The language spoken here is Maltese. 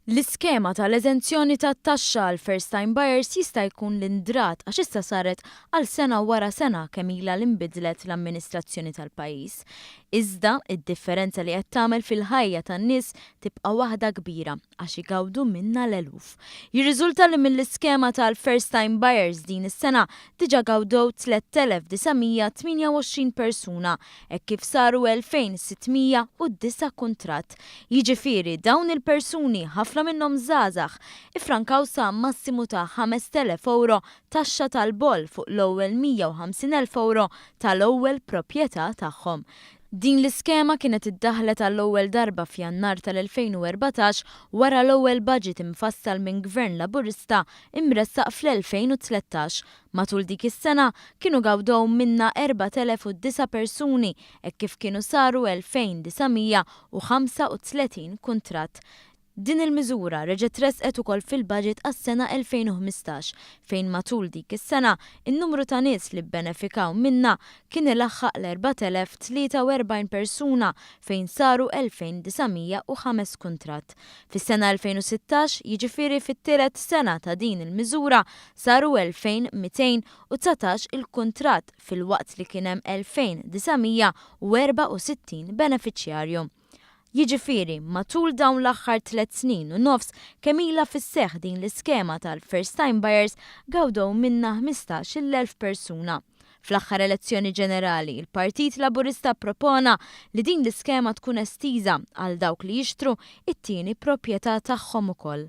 L-iskema tal-eżenzjoni tat-taxxa għal first time buyers jista' jkun l-indrat għax issa saret għal sena wara sena kemm ilha l-inbidlet l-amministrazzjoni tal-pajjiż. Iżda id-differenza li qed tagħmel fil-ħajja tan-nies tibqa' waħda kbira għax igawdu minnha l-eluf. Jirriżulta li mill-iskema tal-first time buyers din is-sena diġa gawdew 3928 persuna hekk kif saru 2609 kuntratt. Jiġifieri dawn il-persuni ħafna minnhom żgħażagħ ifrankaw sa massimu ta' 5,000 euro taxxa tal-boll fuq l-ewwel 150,000 euro tal-ewwel proprjetà tagħhom. Din l-iskema kienet iddaħlet għall-ewwel darba f'Jannar tal-2014 wara l-ewwel budget imfassal minn Gvern Laburista imressaq fl-2013. Matul dik is-sena kienu gawdew minnha 4,009 persuni hekk kif kienu saru 2,935 kuntratt. Din il-miżura reġgħet tresqet ukoll fil-budget għas-sena 2015 fejn matul dik is-sena in-numru ta' nies li bbeneffikaw minnha kien ilaħħaq l-4,043 persuna fejn saru 2,905 kuntratt. Fis-sena 2016, jiġifieri fit-tielet sena ta' din il-miżura, saru 2,219 il-kuntratt fil-waqt li kien hemm 2,964 benefiċjarju. Jiġifieri matul dawn l-aħħar 3 snin u nofs kemm ilha fis-seħħ din l-iskema tal-first time buyers gawdew minnha 15,000 persuna. Fl-aħħar elezzjoni ġenerali, il-Partit Laburista propona li din l-iskema tkun estiża għal dawk li jixtru it-tieni proprjetà tagħhom ukoll.